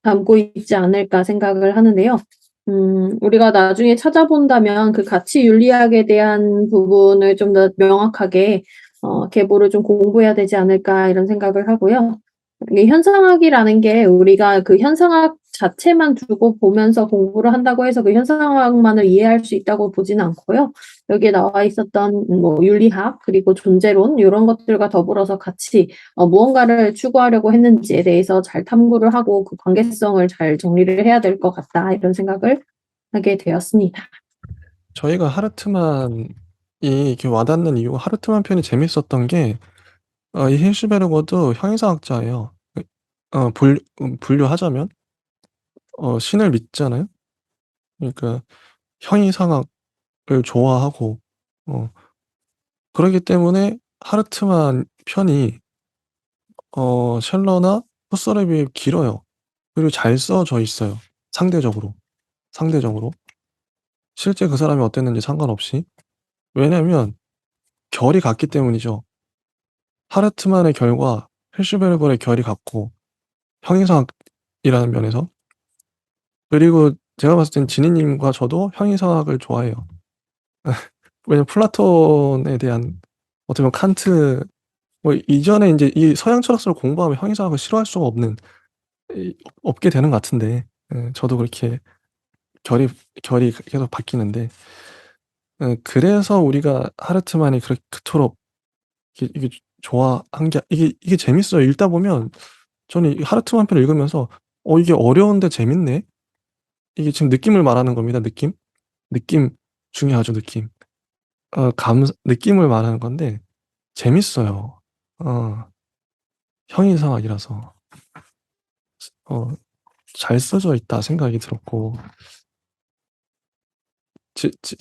담고 있지 않을까 생각을 하는데요. 우리가 나중에 찾아본다면 그 가치 윤리학에 대한 부분을 좀 더 명확하게 계보를 좀 공부해야 되지 않을까 이런 생각을 하고요. 이게 현상학이라는 게 우리가 그 현상학 자체만 두고 보면서 공부를 한다고 해서 그 현상학만을 이해할 수 있다고 보지는 않고요. 여기에 나와 있었던 뭐 윤리학 그리고 존재론 이런 것들과 더불어서 같이 무언가를 추구하려고 했는지에 대해서 잘 탐구를 하고 그 관계성을 잘 정리를 해야 될 것 같다 이런 생각을 하게 되었습니다. 저희가 하르트만이 이렇게 와닿는 이유가 하르트만 편이 재밌었던 게 이 hirschberg도 형이상학자예요. 분류하자면 신을 믿잖아요. 그러니까 형이상학을 좋아하고 그러기 때문에 하르트만 편이 셜러나 후설에 비해 길어요. 그리고 잘 써져 있어요. 상대적으로. 상대적으로. 실제 그 사람이 어땠는지 상관없이. 왜냐면 결이 같기 때문이죠. 하르트만의 결과 hirschberg의 결이 같고 형이상학이라는 면에서. 그리고 제가 봤을 땐 지니님과 저도 형이상학을 좋아해요. 왜냐면 플라톤에 대한 어떻게 보면 칸트 뭐 이전에 인제 이 서양 철학서를 공부하면 형이상학을 싫어할 수가 없게 되는 것 같은데 저도 그렇게 결이 결이 계속 바뀌는데 그래서 우리가 하르트만이 그토록 이게 좋아한 게 이게 재밌어요. 읽다 보면 저는 이 하르트만 편을 읽으면서 '이게 어려운데 재밌네.' 이게 지금 느낌을 말하는 겁니다, 느낌. 느낌 중요하죠, 느낌. 느낌을 말하는 건데 재밌어요. 어 형이상학이라서. 어 '잘 써져 있다.' 생각이 들었고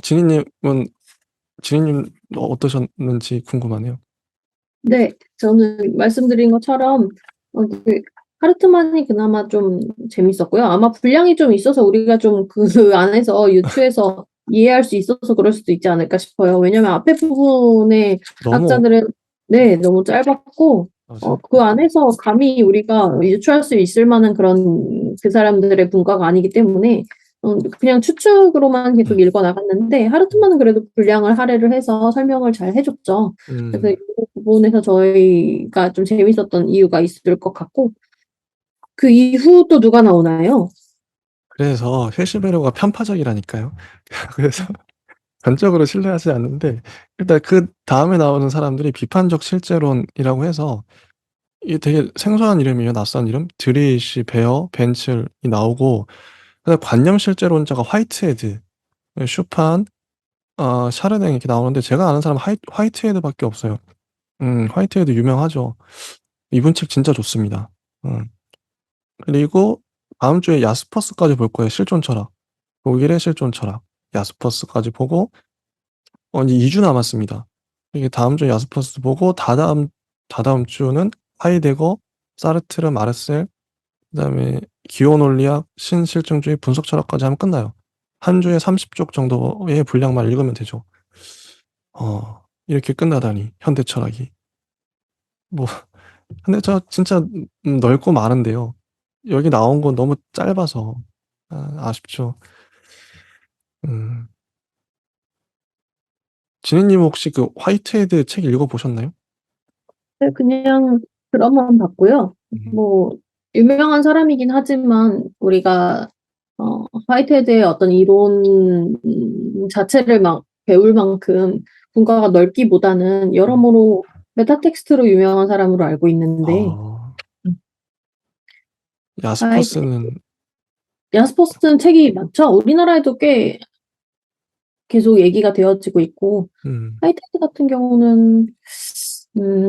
지니님은 지니님 어떠셨는지 궁금하네요. 네. 저는 말씀드린 것처럼 그 하르트만이 그나마 좀 재밌었고요. 아마 분량이 좀 있어서 우리가 좀 그 안에서 유추해서 이해할 수 있어서 그럴 수도 있지 않을까 싶어요. 왜냐면 앞에 부분의 너무 학자들은 네 너무 짧았고 맞아요. 그 안에서 감히 우리가 유추할 수 있을 만한 그런 그 사람들의 분과가 아니기 때문에 그냥 추측으로만 계속 읽어 나갔는데 하르트만은 그래도 분량을 할애를 해서 설명을 잘 해 줬죠. 그래서 이 부분에서 저희가 좀 재밌었던 이유가 있을 것 같고 그 이후 또 누가 나오나요? 그래서 헬시베르가 편파적이라니까요. 그래서 전적으로 신뢰하지 않는데 일단 그다음에 나오는 사람들이 비판적 실제론이라고 해서 이게 되게 생소한 이름이에요, 낯선 이름. 드리시, 베어, 벤첼이 나오고 그다음에 관념 실제론자가 화이트헤드, 슈판, 샤르댕 이렇게 나오는데 제가 아는 사람은 화이트헤드밖에 없어요. 화이트헤드 유명하죠. 이분 책 진짜 좋습니다. 음. 그리고 다음 주에 야스퍼스까지 볼 거예요, 실존 철학. 독일의 실존 철학. 야스퍼스까지 보고 이제 2주 남았습니다. 이게 다음 주에 야스퍼스 보고 다다음 주는 하이데거, 사르트르, 마르셀 그다음에 기호 논리학, 신실증주의, 분석 철학까지 하면 끝나요. 한 주에 30쪽 정도의 분량만 읽으면 되죠. 이렇게 끝나다니 현대 철학이. 뭐 현대 철학 진짜 넓고 많은데요. 여기 나온 건 너무 짧아서 아쉽죠. 진희님 혹시 그 화이트헤드 책 읽어보셨나요? 네, 그냥 드라마만 봤고요. 음. 뭐 유명한 사람이긴 하지만 우리가 화이트헤드의 어떤 이론 자체를 막 배울 만큼 분과가 넓기보다는 여러모로 메타텍스트로 유명한 사람으로 알고 있는데 아, 음. 야스퍼스는 야스퍼스는 책이 많죠. 우리나라에도 꽤 계속 얘기가 되어지고 있고 화이트헤드 같은 경우는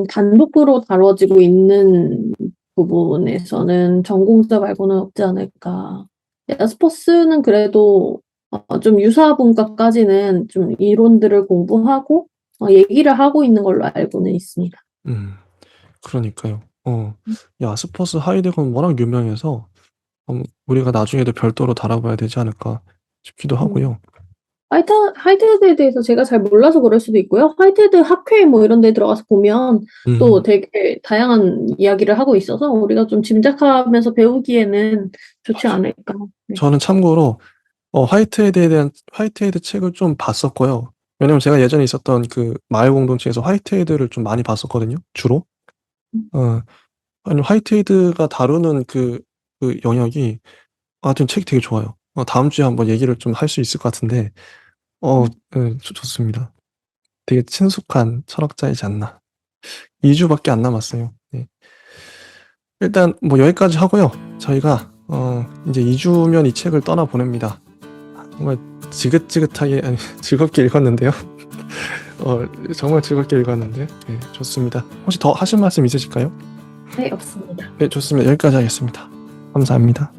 단독으로 다뤄지고 있는 부분에서는 전공자 말고는 없지 않을까. 야스퍼스는 그래도 좀 유사 분과까지는 좀 이론들을 공부하고 얘기를 하고 있는 걸로 알고는 있습니다. 그러니까요. 야스퍼스 하이데거는 워낙 유명해서 우리가 나중에도 별도로 다뤄봐야 되지 않을까 싶기도 하고요. 화이트헤드에 대해서 제가 잘 몰라서 그럴 수도 있고요. 화이트헤드 학회 뭐 이런 데 들어가서 보면 또 되게 다양한 이야기를 하고 있어서 우리가 좀 짐작하면서 배우기에는 좋지 않을까. 네. 저는 참고로 화이트헤드 책을 좀 봤었고요. 왜냐면 제가 예전에 있었던 그 마을 공동체에서 화이트헤드를 좀 많이 봤었거든요, 주로. 아니, 화이트헤드가 다루는 그 영역이 하여튼 책이 되게 좋아요. 다음 주에 한번 얘기를 좀 할 수 있을 것 같은데, 좋습니다. 되게 친숙한 철학자이지 않나. 2주밖에 안 남았어요. 네. 일단 뭐 여기까지 하고요. 저희가 이제 2주면 이 책을 떠나 보냅니다. 정말 지긋지긋하게 아니 즐겁게 읽었는데요. 정말 즐겁게 읽었는데 네, 좋습니다. 혹시 더 하실 말씀 있으실까요? 네, 없습니다. 네, 좋습니다. 여기까지 하겠습니다. 감사합니다.